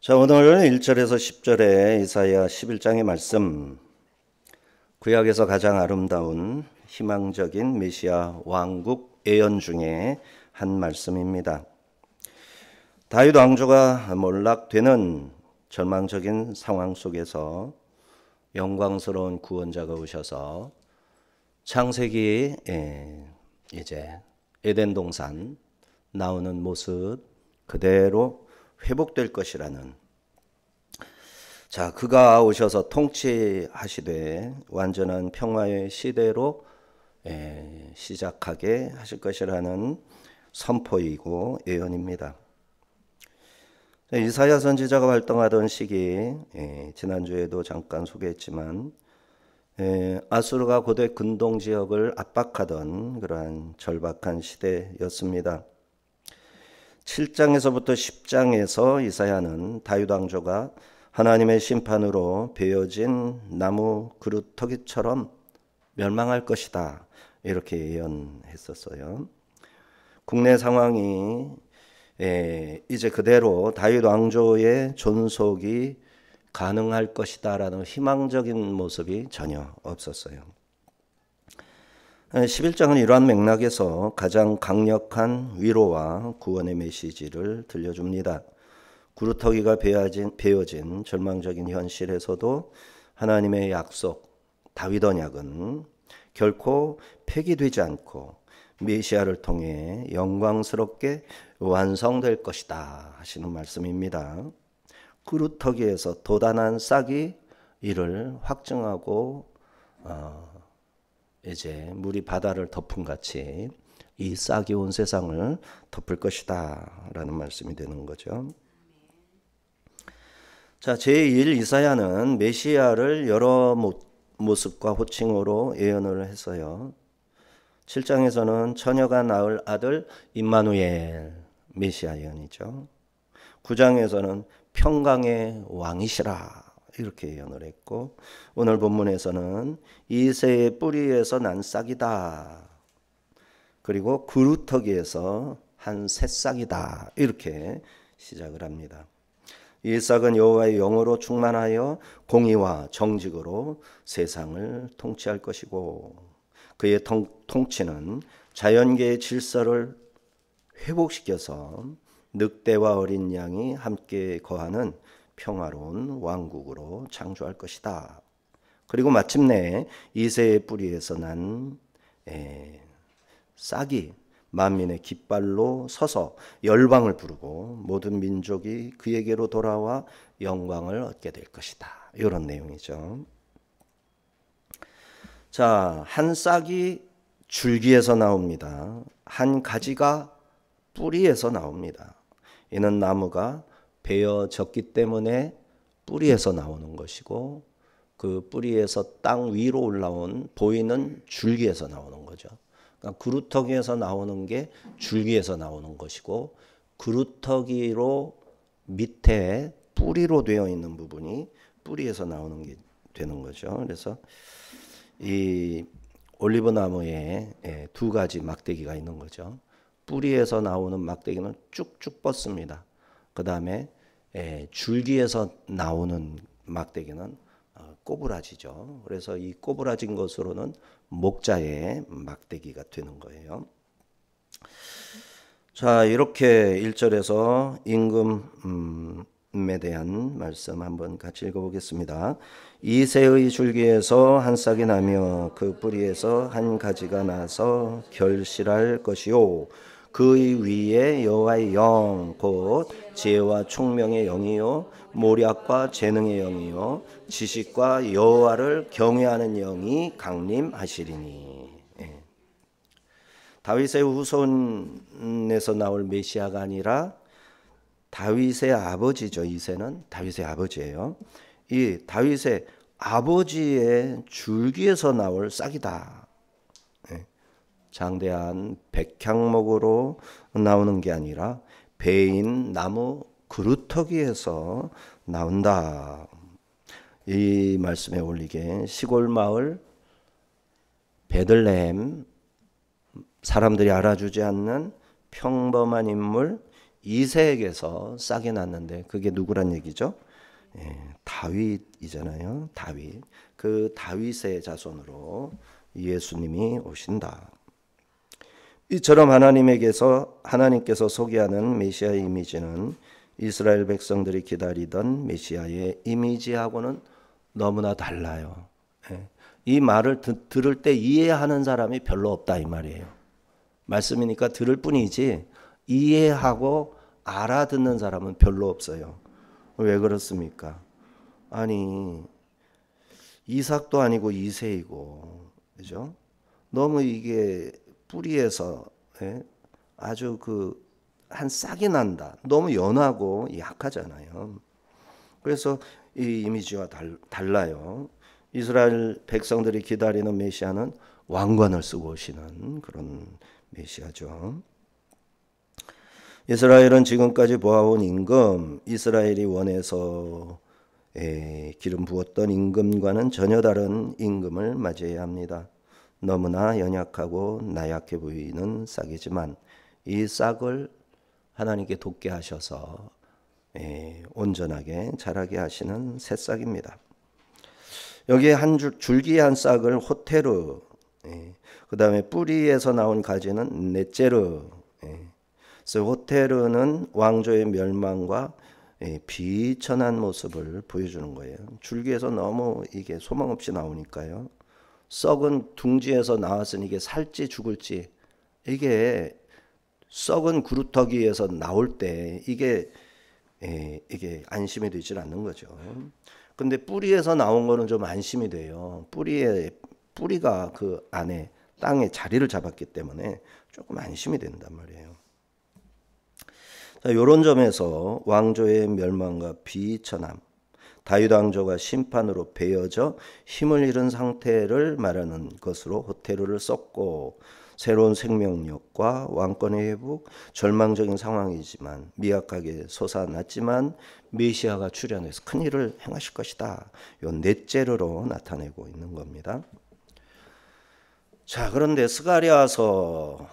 자, 오늘 1절에서 10절의 이사야 11장의 말씀, 구약에서 가장 아름다운 희망적인 메시아 왕국 예언 중에 한 말씀입니다. 다윗 왕조가 몰락되는 절망적인 상황 속에서 영광스러운 구원자가 오셔서 창세기 이제 에덴 동산 나오는 모습 그대로 회복될 것이라는, 자, 그가 오셔서 통치하시되 완전한 평화의 시대로 시작하게 하실 것이라는 선포이고 예언입니다. 이사야 선지자가 활동하던 시기, 지난주에도 잠깐 소개했지만 아수르가 고대 근동 지역을 압박하던 그러한 절박한 시대였습니다. 7장에서부터 10장에서 이사야는 다윗 왕조가 하나님의 심판으로 베어진 나무 그루터기처럼 멸망할 것이다, 이렇게 예언했었어요. 국내 상황이 이제 그대로 다윗 왕조의 존속이 가능할 것이다 라는 희망적인 모습이 전혀 없었어요. 11장은 이러한 맥락에서 가장 강력한 위로와 구원의 메시지를 들려줍니다. 구루터기가 베어진 절망적인 현실에서도 하나님의 약속, 다윗 언약은 결코 폐기되지 않고 메시아를 통해 영광스럽게 완성될 것이다 하시는 말씀입니다. 구루터기에서 돋아난 싹이 이를 확증하고 이제 물이 바다를 덮은 같이 이 싹이 온 세상을 덮을 것이다 라는 말씀이 되는 거죠. 자, 제1 이사야는 메시아를 여러 모습과 호칭으로 예언을 했어요. 7장에서는 처녀가 낳을 아들 임마누엘, 메시아 예언이죠. 9장에서는 평강의 왕이시라, 이렇게 예언을 했고, 오늘 본문에서는 이새의 뿌리에서 난 싹이다, 그리고 구루터기에서 한 새싹이다, 이렇게 시작을 합니다. 이 싹은 여호와의 영으로 충만하여 공의와 정직으로 세상을 통치할 것이고, 그의 통치는 자연계의 질서를 회복시켜서 늑대와 어린 양이 함께 거하는 평화로운 왕국으로 창조할 것이다. 그리고 마침내 이새의 뿌리에서 난 싹이 만민의 깃발로 서서 열방을 부르고 모든 민족이 그에게로 돌아와 영광을 얻게 될 것이다, 이런 내용이죠. 자, 한 싹이 줄기에서 나옵니다. 한 가지가 뿌리에서 나옵니다. 이는 나무가 베어졌기 때문에 뿌리에서 나오는 것이고, 그 뿌리에서 땅 위로 올라온 보이는 줄기에서 나오는 거죠. 그러니까 구루터기에서 나오는 게 줄기에서 나오는 것이고, 구루터기로 밑에 뿌리로 되어 있는 부분이 뿌리에서 나오는 게 되는 거죠. 그래서 이 올리브 나무에 두 가지 막대기가 있는 거죠. 뿌리에서 나오는 막대기는 쭉쭉 뻗습니다. 그 다음에 줄기에서 나오는 막대기는 꼬부라지죠. 그래서 이 꼬부라진 것으로는 목자의 막대기가 되는 거예요. 자, 이렇게 1절에서 임금에 대한 말씀 한번 같이 읽어보겠습니다. 이새의 줄기에서 한 싹이 나며 그 뿌리에서 한 가지가 나서 결실할 것이요, 그의 위에 여호와의 영 곧 지혜와 총명의 영이요 모략과 재능의 영이요 지식과 여호와를 경외하는 영이 강림하시리니. 다윗의 후손에서 나올 메시아가 아니라 다윗의 아버지죠. 이새는 다윗의 아버지예요. 이 다윗의 아버지의 줄기에서 나올 싹이다. 장대한 백향목으로 나오는 게 아니라 베인 나무 그루터기에서 나온다. 이 말씀에 올리게 시골 마을 베들레헴, 사람들이 알아주지 않는 평범한 인물 이새에게서 싹이 났는데 그게 누구란 얘기죠? 다윗이잖아요. 다윗. 그 다윗의 자손으로 예수님이 오신다. 이처럼 하나님께서 소개하는 메시아의 이미지는 이스라엘 백성들이 기다리던 메시아의 이미지하고는 너무나 달라요. 이 말을 들을 때 이해하는 사람이 별로 없다 이 말이에요. 말씀이니까 들을 뿐이지 이해하고 알아듣는 사람은 별로 없어요. 왜 그렇습니까? 아니 이삭도 아니고 이새이고, 그죠? 너무 이게 뿌리에서 아주 한 싹이 난다. 너무 연하고 약하잖아요. 그래서 이 이미지와 달라요. 이스라엘 백성들이 기다리는 메시아는 왕관을 쓰고 오시는 그런 메시아죠. 이스라엘은 지금까지 보아온 임금, 이스라엘이 원해서 기름 부었던 임금과는 전혀 다른 임금을 맞이해야 합니다. 너무나 연약하고 나약해 보이는 싹이지만 이 싹을 하나님께 돋게 하셔서 온전하게 자라게 하시는 새싹입니다. 여기에 한 줄기의 싹을 호테르, 그 다음에 뿌리에서 나온 가지는 넷제르. 그래서 호테르는 왕조의 멸망과 비천한 모습을 보여주는 거예요. 줄기에서 너무 이게 소망 없이 나오니까요. 썩은 둥지에서 나왔으니 이게 살지 죽을지, 이게 썩은 그루터기에서 나올 때 이게 안심이 되질 않는 거죠. 근데 뿌리에서 나온 거는 좀 안심이 돼요. 뿌리가 그 안에 땅에 자리를 잡았기 때문에 조금 안심이 된단 말이에요. 자, 이런 점에서 왕조의 멸망과 비천함, 다윗 왕조가 심판으로 베어져 힘을 잃은 상태를 말하는 것으로 호테르를 썼고, 새로운 생명력과 왕권의 회복, 절망적인 상황이지만 미약하게 솟아났지만 메시아가 출현해서 큰 일을 행하실 것이다. 요 넷제르로 나타내고 있는 겁니다. 자, 그런데 스가랴서에서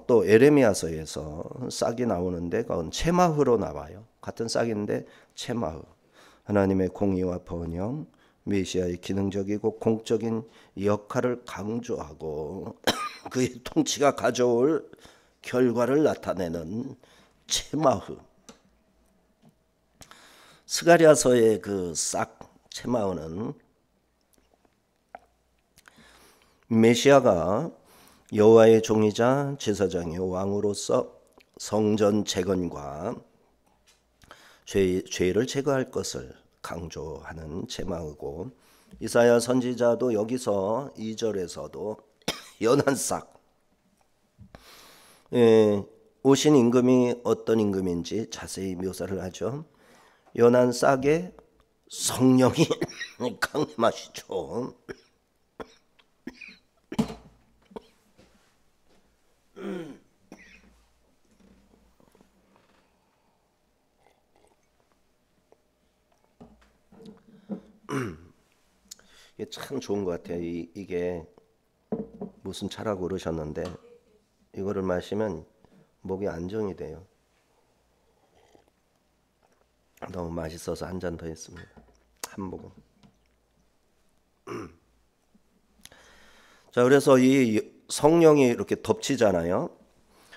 또 에레미야서에서 싹이 나오는데 그건 체마흐로 나와요. 같은 싹인데 체마흐. 하나님의 공의와 번영, 메시아의 기능적이고 공적인 역할을 강조하고 그의 통치가 가져올 결과를 나타내는 체마흐. 스가랴서의 그 싹 체마흐는 메시아가 여호와의 종이자 제사장의 왕으로서 성전 재건과 죄를 제거할 것을 강조하는 제마이고, 이사야 선지자도 여기서 2절에서도 연한 싹, 오신 임금이 어떤 임금인지 자세히 묘사를 하죠. 연한 싹에 성령이 강림하시죠. 이게 참 좋은 것 같아요. 이게 무슨 차라고 그러셨는데 이거를 마시면 목이 안정이 돼요. 너무 맛있어서 한 잔 더 했습니다. 한 모금. 자, 그래서 이 성령이 이렇게 덮치잖아요.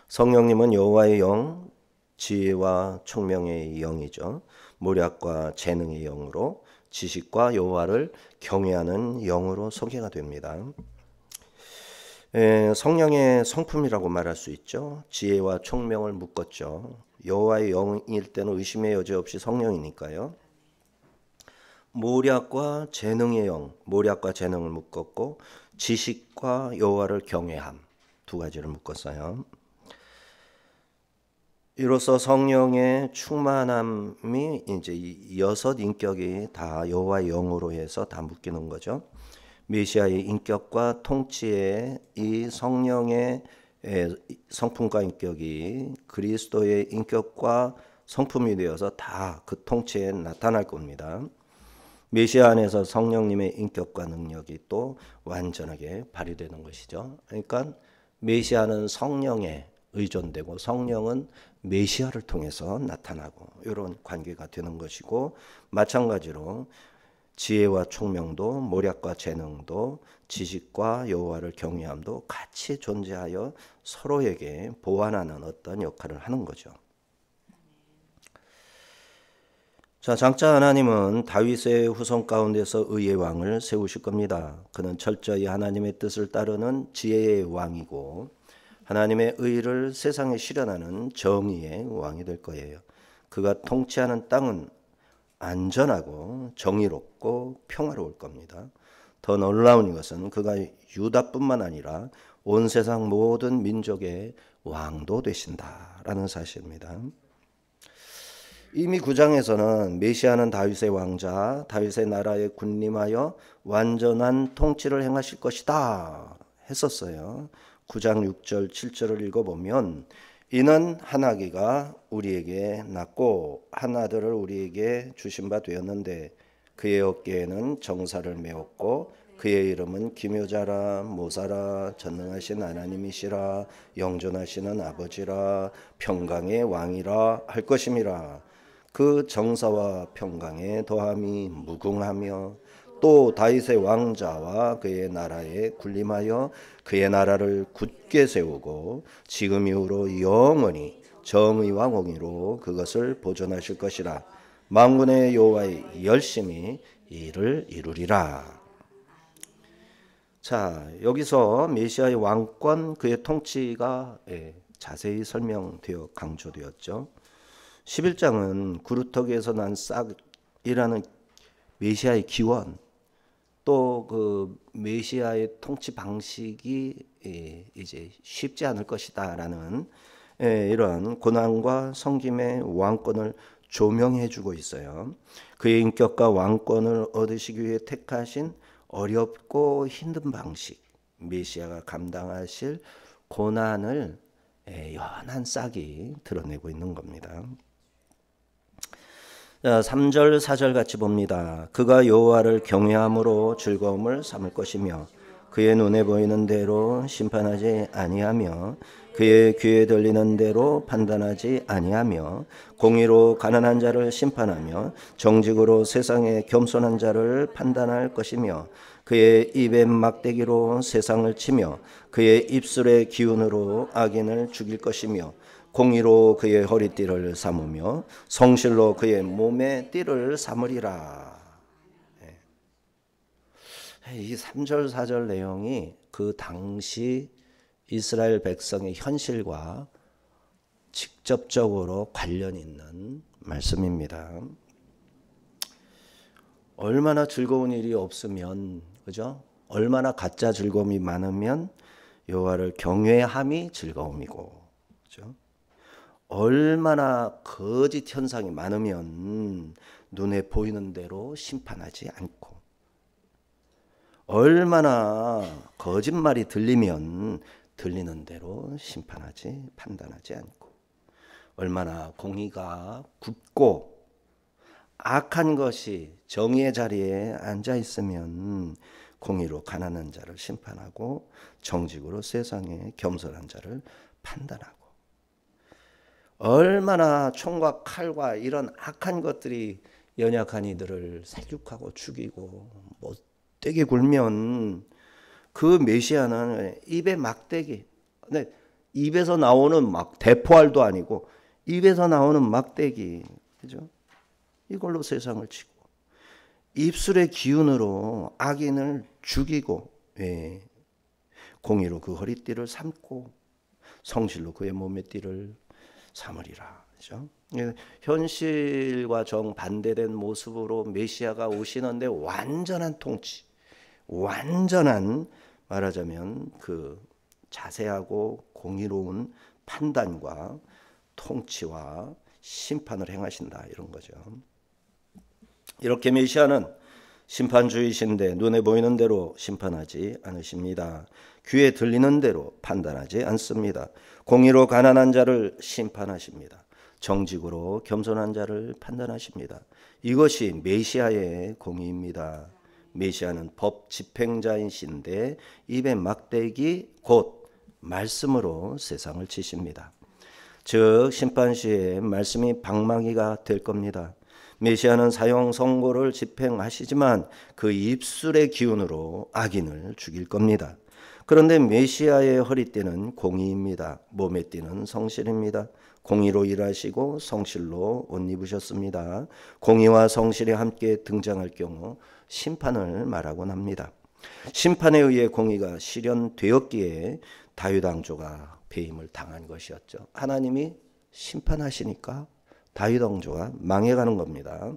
성령님은 여호와의 영, 지혜와 총명의 영이죠. 모략과 재능의 영으로 지식과 여호와를 경외하는 영으로 소개가 됩니다. 성령의 성품이라고 말할 수 있죠. 지혜와 총명을 묶었죠. 여호와의 영일 때는 의심의 여지 없이 성령이니까요. 모략과 재능의 영, 모략과 재능을 묶었고 지식과 여호와를 경외함, 두 가지를 묶었어요. 이로써 성령의 충만함이 이제 이 여섯 인격이 다 여호와의 영으로 해서 다 묶이는 거죠. 메시아의 인격과 통치의 이 성령의 성품과 인격이 그리스도의 인격과 성품이 되어서 다 그 통치에 나타날 겁니다. 메시아 안에서 성령님의 인격과 능력이 또 완전하게 발휘되는 것이죠. 그러니까 메시아는 성령에 의존되고 성령은 메시아를 통해서 나타나고 이런 관계가 되는 것이고, 마찬가지로 지혜와 총명도 모략과 재능도 지식과 여호와를 경외함도 같이 존재하여 서로에게 보완하는 어떤 역할을 하는 거죠. 자, 장차 하나님은 다윗의 후손 가운데서 의의 왕을 세우실 겁니다. 그는 철저히 하나님의 뜻을 따르는 지혜의 왕이고 하나님의 의를 세상에 실현하는 정의의 왕이 될 거예요. 그가 통치하는 땅은 안전하고 정의롭고 평화로울 겁니다. 더 놀라운 것은 그가 유다뿐만 아니라 온 세상 모든 민족의 왕도 되신다라는 사실입니다. 이미 9장에서는 메시아는 다윗의 왕자, 다윗의 나라에 군림하여 완전한 통치를 행하실 것이다 했었어요. 9장 6절 7절을 읽어보면 이는 한 아기가 우리에게 낳고 한 아들을 우리에게 주신 바 되었는데 그의 어깨에는 정사를 메었고 그의 이름은 기묘자라 모사라 전능하신 하나님이시라 영존하시는 아버지라 평강의 왕이라 할 것임이라. 그 정사와 평강의 더함이 무궁하며 또 다윗의 왕자와 그의 나라에 군림하여 그의 나라를 굳게 세우고 지금 이후로 영원히 정의와 공의로 그것을 보존하실 것이라. 만군의 여호와의 열심히 이를 이루리라. 자, 여기서 메시아의 왕권, 그의 통치가 자세히 설명되어 강조되었죠. 11장은 구루터기에서 난 싹이라는 메시아의 기원, 또 그 메시아의 통치 방식이 이제 쉽지 않을 것이다라는 이런 고난과 섬김의 왕권을 조명해 주고 있어요. 그의 인격과 왕권을 얻으시기 위해 택하신 어렵고 힘든 방식, 메시아가 감당하실 고난을 연한 싹이 드러내고 있는 겁니다. 3절 4절 같이 봅니다. 그가 여호와를 경외함으로 즐거움을 삼을 것이며 그의 눈에 보이는 대로 심판하지 아니하며 그의 귀에 들리는 대로 판단하지 아니하며 공의로 가난한 자를 심판하며 정직으로 세상에 겸손한 자를 판단할 것이며 그의 입의 막대기로 세상을 치며 그의 입술의 기운으로 악인을 죽일 것이며 공의로 그의 허리띠를 삼으며 성실로 그의 몸의 띠를 삼으리라. 이 3절 4절 내용이 그 당시 이스라엘 백성의 현실과 직접적으로 관련 있는 말씀입니다. 얼마나 즐거운 일이 없으면, 그죠? 얼마나 가짜 즐거움이 많으면 여호와를 경외함이 즐거움이고, 그죠? 얼마나 거짓 현상이 많으면 눈에 보이는 대로 심판하지 않고, 얼마나 거짓말이 들리면 들리는 대로 심판하지 판단하지 않고, 얼마나 공의가 굳고 악한 것이 정의의 자리에 앉아 있으면 공의로 가난한 자를 심판하고 정직으로 세상에 겸손한 자를 판단하고, 얼마나 총과 칼과 이런 악한 것들이 연약한 이들을 살육하고 죽이고 못되게 굴면 그 메시아는 입에 막대기, 입에서 나오는 막 대포알도 아니고 입에서 나오는 막대기, 그죠? 이걸로 세상을 치고 입술의 기운으로 악인을 죽이고 공의로 그 허리띠를 삼고 성실로 그의 몸의 띠를 삼으리라. 그죠? 현실과 정반대된 모습으로 메시아가 오시는데 완전한 통치, 완전한 말하자면 그 자세하고 공의로운 판단과 통치와 심판을 행하신다 이런 거죠. 이렇게 메시아는 심판주이신데 눈에 보이는 대로 심판하지 않으십니다. 귀에 들리는 대로 판단하지 않습니다. 공의로 가난한 자를 심판하십니다. 정직으로 겸손한 자를 판단하십니다. 이것이 메시아의 공의입니다. 메시아는 법 집행자이신데 입의 막대기 곧 말씀으로 세상을 치십니다. 즉 심판 시에 말씀이 방망이가 될 겁니다. 메시아는 사형 선고를 집행하시지만 그 입술의 기운으로 악인을 죽일 겁니다. 그런데 메시아의 허리띠는 공의입니다. 몸에 띠는 성실입니다. 공의로 일하시고 성실로 옷 입으셨습니다. 공의와 성실이 함께 등장할 경우 심판을 말하곤 합니다. 심판에 의해 공의가 실현되었기에 다윗 왕조가 배임을 당한 것이었죠. 하나님이 심판하시니까 다윗 왕조가 망해가는 겁니다.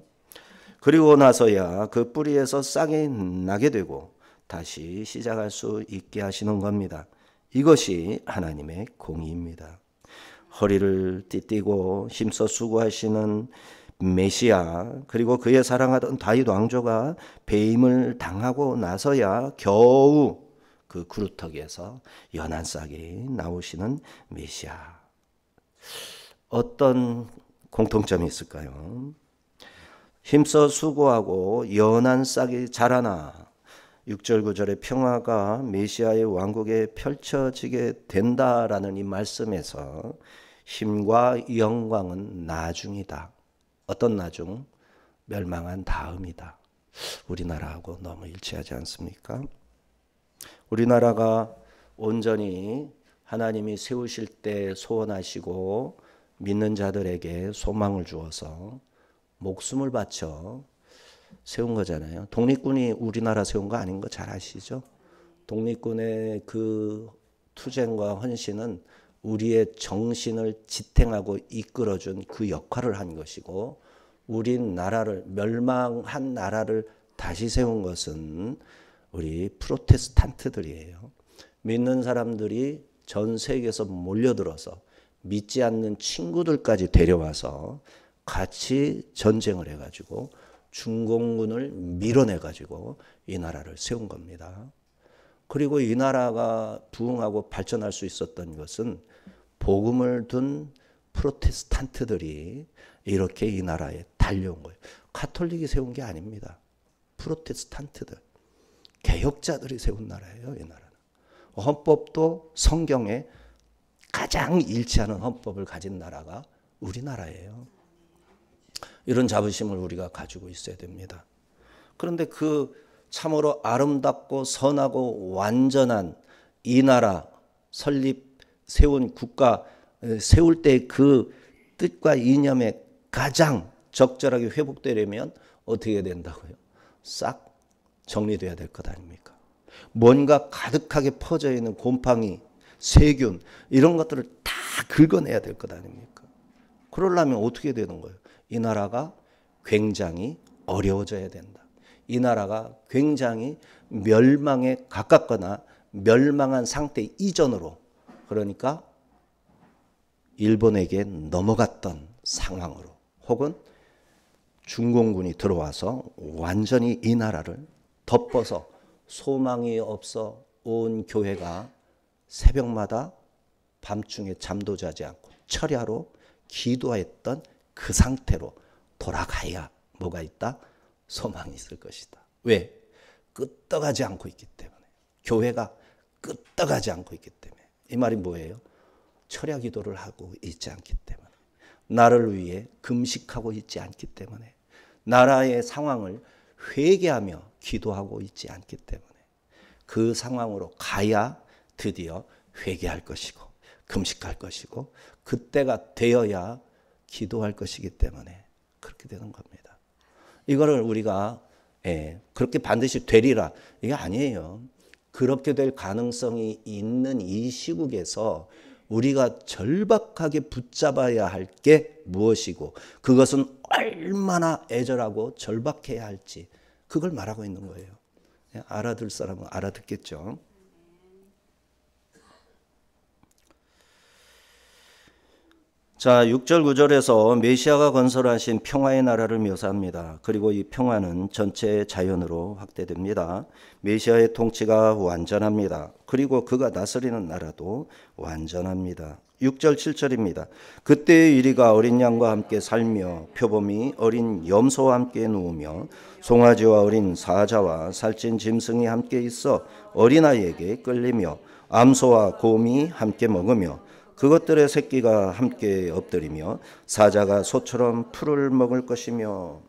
그리고 나서야 그 뿌리에서 싹이 나게 되고 다시 시작할 수 있게 하시는 겁니다. 이것이 하나님의 공의입니다. 허리를 띠띠고 힘써 수고하시는 메시아, 그리고 그의 사랑하던 다윗 왕조가 배임을 당하고 나서야 겨우 그 구루터기에서 연한 싹이 나오시는 메시아. 어떤 공통점이 있을까요? 힘써 수고하고 연한 싹이 자라나 6절 9절의 평화가 메시아의 왕국에 펼쳐지게 된다라는 이 말씀에서 힘과 영광은 나중이다. 어떤 나중? 멸망한 다음이다. 우리나라하고 너무 일치하지 않습니까? 우리나라가 온전히 하나님이 세우실 때 소원하시고 믿는 자들에게 소망을 주어서 목숨을 바쳐 세운 거잖아요. 독립군이 우리나라 세운 거 아닌 거 잘 아시죠? 독립군의 그 투쟁과 헌신은 우리의 정신을 지탱하고 이끌어준 그 역할을 한 것이고, 우리나라를, 멸망한 나라를 다시 세운 것은 우리 프로테스탄트들이에요. 믿는 사람들이 전 세계에서 몰려들어서 믿지 않는 친구들까지 데려와서 같이 전쟁을 해가지고 중공군을 밀어내가지고 이 나라를 세운 겁니다. 그리고 이 나라가 부흥하고 발전할 수 있었던 것은 복음을 둔 프로테스탄트들이 이렇게 이 나라에 달려온 거예요. 카톨릭이 세운 게 아닙니다. 프로테스탄트들, 개혁자들이 세운 나라예요. 이 나라는. 헌법도 성경에 가장 일치하는 헌법을 가진 나라가 우리나라예요. 이런 자부심을 우리가 가지고 있어야 됩니다. 그런데 그 참으로 아름답고 선하고 완전한 이 나라 설립 세운 국가 세울 때 그 뜻과 이념에 가장 적절하게 회복되려면 어떻게 된다고요? 싹 정리돼야 될 것 아닙니까? 뭔가 가득하게 퍼져 있는 곰팡이, 세균 이런 것들을 다 긁어내야 될 것 아닙니까? 그러려면 어떻게 되는 거예요? 이 나라가 굉장히 어려워져야 된다. 이 나라가 굉장히 멸망에 가깝거나 멸망한 상태 이전으로, 그러니까 일본에게 넘어갔던 상황으로, 혹은 중공군이 들어와서 완전히 이 나라를 덮어서 소망이 없어 온 교회가 새벽마다 밤중에 잠도 자지 않고 철야로 기도했던 그 상태로 돌아가야 뭐가 있다? 소망이 있을 것이다. 왜? 끄떡하지 않고 있기 때문에. 교회가 끄떡하지 않고 있기 때문에. 이 말이 뭐예요? 철야 기도를 하고 있지 않기 때문에. 나를 위해 금식하고 있지 않기 때문에. 나라의 상황을 회개하며 기도하고 있지 않기 때문에. 그 상황으로 가야 드디어 회개할 것이고 금식할 것이고 그때가 되어야 기도할 것이기 때문에 그렇게 되는 겁니다. 이거를 우리가 그렇게 반드시 되리라 이게 아니에요. 그렇게 될 가능성이 있는 이 시국에서 우리가 절박하게 붙잡아야 할 게 무엇이고 그것은 얼마나 애절하고 절박해야 할지 그걸 말하고 있는 거예요. 알아들 사람은 알아듣겠죠. 자, 6절 9절에서 메시아가 건설하신 평화의 나라를 묘사합니다. 그리고 이 평화는 전체 자연으로 확대됩니다. 메시아의 통치가 완전합니다. 그리고 그가 다스리는 나라도 완전합니다. 6절 7절입니다. 그때의 이리가 어린 양과 함께 살며 표범이 어린 염소와 함께 누우며 송아지와 어린 사자와 살찐 짐승이 함께 있어 어린아이에게 끌리며 암소와 곰이 함께 먹으며 그것들의 새끼가 함께 엎드리며 사자가 소처럼 풀을 먹을 것이며.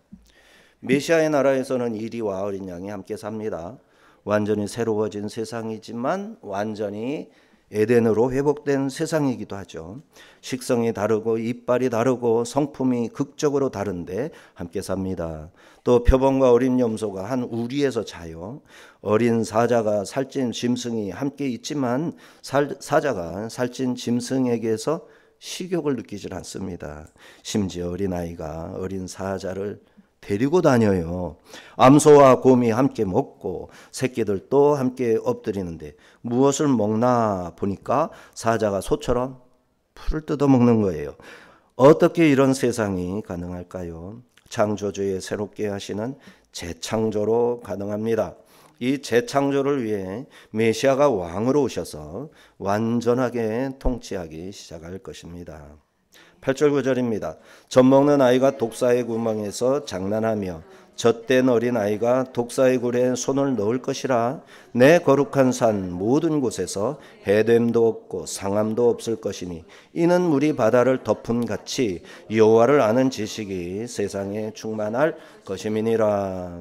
메시아의 나라에서는 이리와 어린 양이 함께 삽니다. 완전히 새로워진 세상이지만 완전히 에덴으로 회복된 세상이기도 하죠. 식성이 다르고 이빨이 다르고 성품이 극적으로 다른데 함께 삽니다. 또 표범과 어린 염소가 한 우리에서 자요. 어린 사자가 살찐 짐승이 함께 있지만 사자가 살찐 짐승에게서 식욕을 느끼질 않습니다. 심지어 어린아이가 어린 사자를 데리고 다녀요. 암소와 곰이 함께 먹고 새끼들도 함께 엎드리는데 무엇을 먹나 보니까 사자가 소처럼 풀을 뜯어먹는 거예요. 어떻게 이런 세상이 가능할까요? 창조주의 새롭게 하시는 재창조로 가능합니다. 이 재창조를 위해 메시아가 왕으로 오셔서 완전하게 통치하기 시작할 것입니다. 8절 9절입니다. 젖먹는 아이가 독사의 구멍에서 장난하며 젖된 어린 아이가 독사의 굴에 손을 넣을 것이라. 내 거룩한 산 모든 곳에서 해됨도 없고 상함도 없을 것이니 이는 물이 바다를 덮은 같이 여호와를 아는 지식이 세상에 충만할 것임이니라.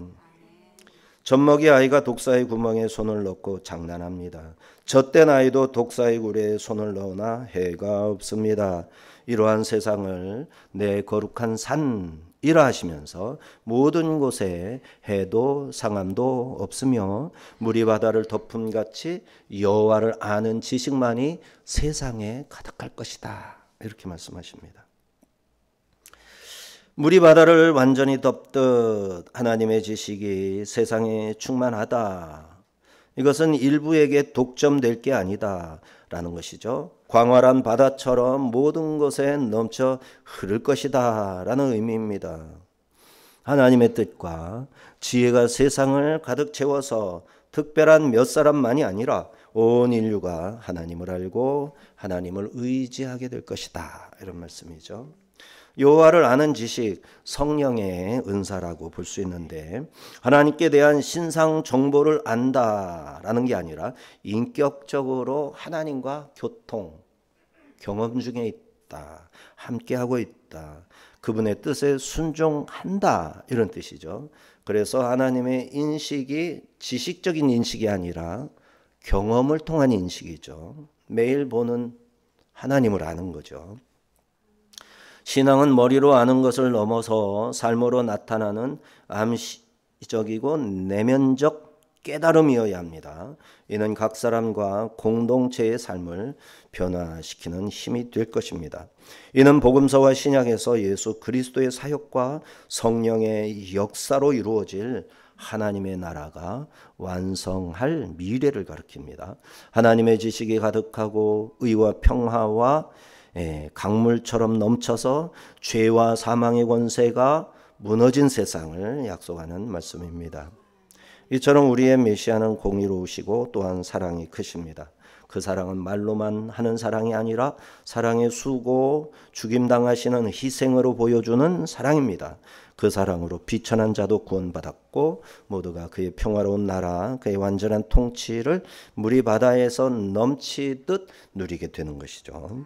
젖먹이 아이가 독사의 구멍에 손을 넣고 장난합니다. 젖된 아이도 독사의 굴에 손을 넣으나 해가 없습니다. 이러한 세상을 내 거룩한 산이라 하시면서 모든 곳에 해도 상함도 없으며 물이 바다를 덮음 같이 여호와를 아는 지식만이 세상에 가득할 것이다. 이렇게 말씀하십니다. 물이 바다를 완전히 덮듯 하나님의 지식이 세상에 충만하다. 이것은 일부에게 독점될 게 아니다 라는 것이죠. 광활한 바다처럼 모든 것에 넘쳐 흐를 것이다 라는 의미입니다. 하나님의 뜻과 지혜가 세상을 가득 채워서 특별한 몇 사람만이 아니라 온 인류가 하나님을 알고 하나님을 의지하게 될 것이다, 이런 말씀이죠. 여호와를 아는 지식, 성령의 은사라고 볼 수 있는데 하나님께 대한 신상 정보를 안다라는 게 아니라 인격적으로 하나님과 교통, 경험 중에 있다, 함께하고 있다, 그분의 뜻에 순종한다, 이런 뜻이죠. 그래서 하나님의 인식이 지식적인 인식이 아니라 경험을 통한 인식이죠. 매일 보는 하나님을 아는 거죠. 신앙은 머리로 아는 것을 넘어서 삶으로 나타나는 암시적이고 내면적 깨달음이어야 합니다. 이는 각 사람과 공동체의 삶을 변화시키는 힘이 될 것입니다. 이는 복음서와 신약에서 예수 그리스도의 사역과 성령의 역사로 이루어질 하나님의 나라가 완성할 미래를 가리킵니다. 하나님의 지식이 가득하고 의와 평화와 강물처럼 넘쳐서 죄와 사망의 권세가 무너진 세상을 약속하는 말씀입니다. 이처럼 우리의 메시아는 공의로우시고 또한 사랑이 크십니다. 그 사랑은 말로만 하는 사랑이 아니라 사랑의 수고, 죽임당하시는 희생으로 보여주는 사랑입니다. 그 사랑으로 비천한 자도 구원받았고 모두가 그의 평화로운 나라, 그의 완전한 통치를 물이 바다에서 넘치듯 누리게 되는 것이죠.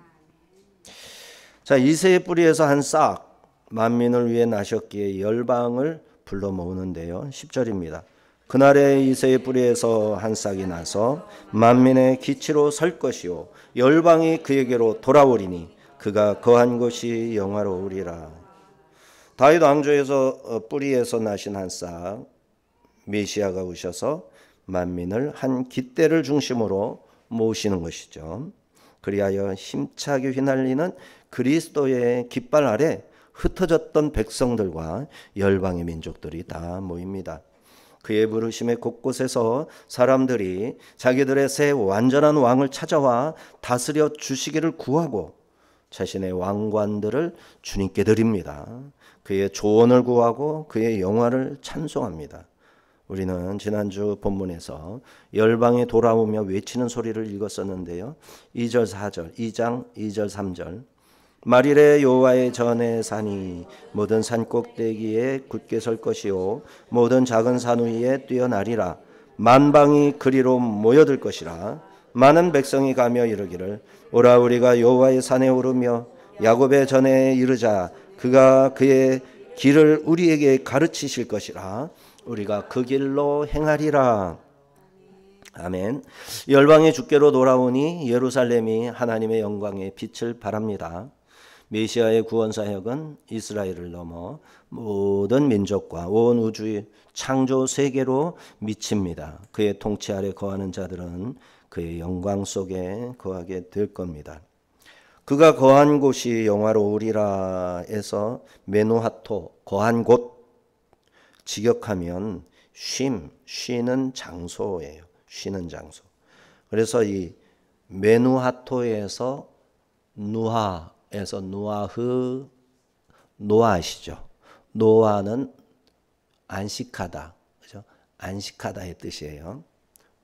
자, 이새의 뿌리에서 한 싹 만민을 위해 나셨기에 열방을 불러 모으는데요. 10절입니다. 그날에 이새의 뿌리에서 한 싹이 나서 만민의 기치로 설 것이요 열방이 그에게로 돌아오리니 그가 거한 곳이 영화로우리라. 다윗 왕조에서 뿌리에서 나신 한 싹 메시아가 오셔서 만민을 한 깃대를 중심으로 모으시는 것이죠. 그리하여 힘차게 휘날리는 그리스도의 깃발 아래 흩어졌던 백성들과 열방의 민족들이 다 모입니다. 그의 부르심의 곳곳에서 사람들이 자기들의 새 완전한 왕을 찾아와 다스려 주시기를 구하고 자신의 왕관들을 주님께 드립니다. 그의 조언을 구하고 그의 영화를 찬송합니다. 우리는 지난주 본문에서 열방에 돌아오며 외치는 소리를 읽었었는데요. 2절 4절, 2장 2절 3절. 말일에 여호와의 전에 산이 모든 산 꼭대기에 굳게 설 것이요 모든 작은 산 위에 뛰어나리라. 만방이 그리로 모여들 것이라. 많은 백성이 가며 이르기를 오라 우리가 여호와의 산에 오르며 야곱의 전에 이르자 그가 그의 길을 우리에게 가르치실 것이라 우리가 그 길로 행하리라. 아멘. 열방의 주께로 돌아오니 예루살렘이 하나님의 영광의 빛을 발합니다. 메시아의 구원 사역은 이스라엘을 넘어 모든 민족과 온 우주의 창조 세계로 미칩니다. 그의 통치 아래 거하는 자들은 그의 영광 속에 거하게 될 겁니다. 그가 거한 곳이 영화로우리라 에서 메누하토 거한 곳, 직역하면 쉬는 장소예요. 쉬는 장소. 그래서 이 메누하토에서 누아에서 누아흐, 노아시죠. 노아는 안식하다, 그죠? 안식하다의 뜻이에요.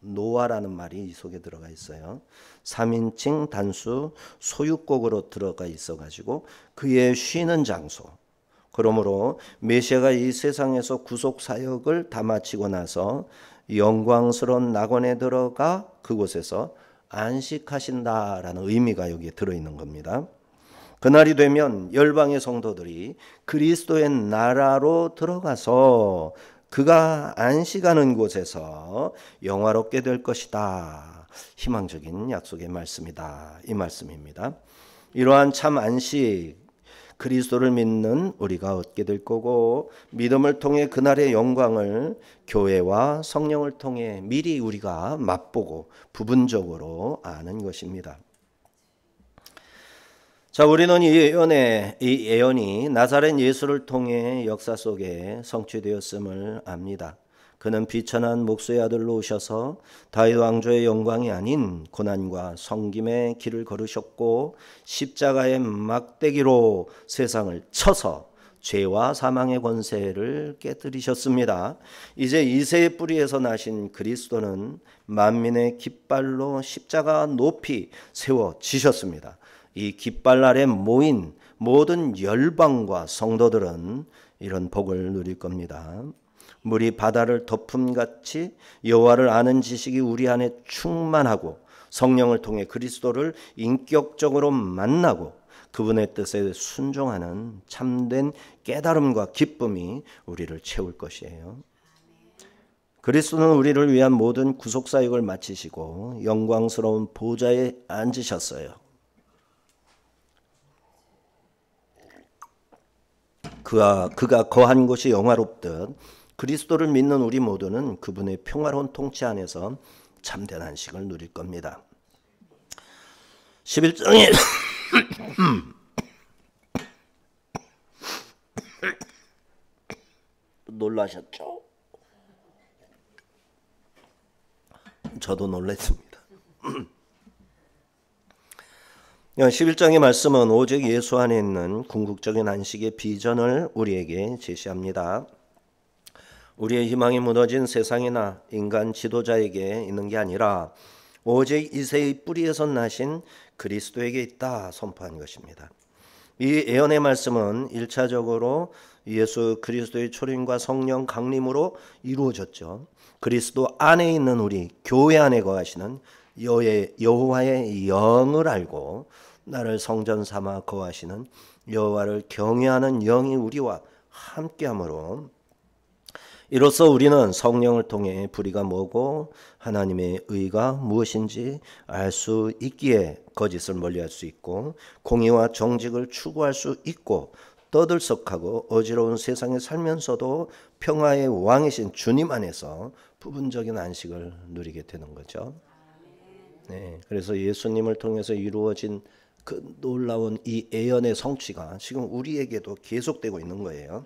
노아라는 말이 이 속에 들어가 있어요. 3인칭 단수 소유격으로 들어가 있어가지고 그의 쉬는 장소. 그러므로 메시아가 이 세상에서 구속 사역을 다 마치고 나서 영광스러운 낙원에 들어가 그곳에서 안식하신다라는 의미가 여기에 들어있는 겁니다. 그날이 되면 열방의 성도들이 그리스도의 나라로 들어가서 그가 안식하는 곳에서 영화롭게 될 것이다. 희망적인 약속의 말씀이다. 이 말씀입니다. 이러한 참 안식, 그리스도를 믿는 우리가 얻게 될 거고 믿음을 통해 그날의 영광을 교회와 성령을 통해 미리 우리가 맛보고 부분적으로 아는 것입니다. 자, 우리는 이 예언이 나사렛 예수를 통해 역사 속에 성취되었음을 압니다. 그는 비천한 목수의 아들로 오셔서 다윗 왕조의 영광이 아닌 고난과 성김의 길을 걸으셨고 십자가의 막대기로 세상을 쳐서 죄와 사망의 권세를 깨뜨리셨습니다. 이제 이새의 뿌리에서 나신 그리스도는 만민의 깃발로 십자가 높이 세워지셨습니다. 이 깃발 아래 모인 모든 열방과 성도들은 이런 복을 누릴 겁니다. 물이 바다를 덮음같이 여호와를 아는 지식이 우리 안에 충만하고 성령을 통해 그리스도를 인격적으로 만나고 그분의 뜻에 순종하는 참된 깨달음과 기쁨이 우리를 채울 것이에요. 그리스도는 우리를 위한 모든 구속사역을 마치시고 영광스러운 보좌에 앉으셨어요. 그가 거한 곳이 영화롭듯 그리스도를 믿는 우리 모두는 그분의 평화로운 통치 안에서 참된 안식을 누릴 겁니다. 11장에 놀라셨죠? 저도 놀랐습니다. 11장의 말씀은 오직 예수 안에 있는 궁극적인 안식의 비전을 우리에게 제시합니다. 우리의 희망이 무너진 세상이나 인간 지도자에게 있는 게 아니라 오직 이새의 뿌리에서 나신 그리스도에게 있다 선포한 것입니다. 이 예언의 말씀은 1차적으로 예수 그리스도의 초림과 성령 강림으로 이루어졌죠. 그리스도 안에 있는 우리 교회 안에 거하시는 여호와의 영을 알고 나를 성전 삼아 거하시는 여호와를 경외하는 영이 우리와 함께하므로 이로써 우리는 성령을 통해 불의가 뭐고 하나님의 의가 무엇인지 알 수 있기에 거짓을 멀리할 수 있고 공의와 정직을 추구할 수 있고 떠들썩하고 어지러운 세상에 살면서도 평화의 왕이신 주님 안에서 부분적인 안식을 누리게 되는 거죠. 네, 그래서 예수님을 통해서 이루어진 그 놀라운 이 예언의 성취가 지금 우리에게도 계속되고 있는 거예요.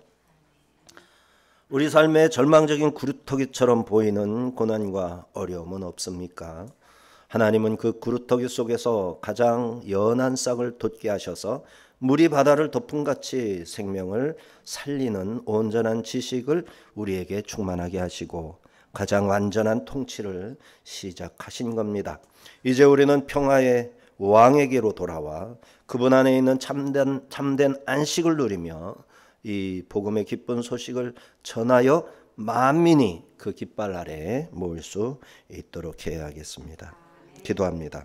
우리 삶의 절망적인 구루터기처럼 보이는 고난과 어려움은 없습니까? 하나님은 그 구루터기 속에서 가장 연한 싹을 돋게 하셔서 물이 바다를 덮음같이 생명을 살리는 온전한 지식을 우리에게 충만하게 하시고 가장 완전한 통치를 시작하신 겁니다. 이제 우리는 평화의 왕에게로 돌아와 그분 안에 있는 참된 안식을 누리며 이 복음의 기쁜 소식을 전하여 만민이 그 깃발 아래에 모일 수 있도록 해야겠습니다. 기도합니다.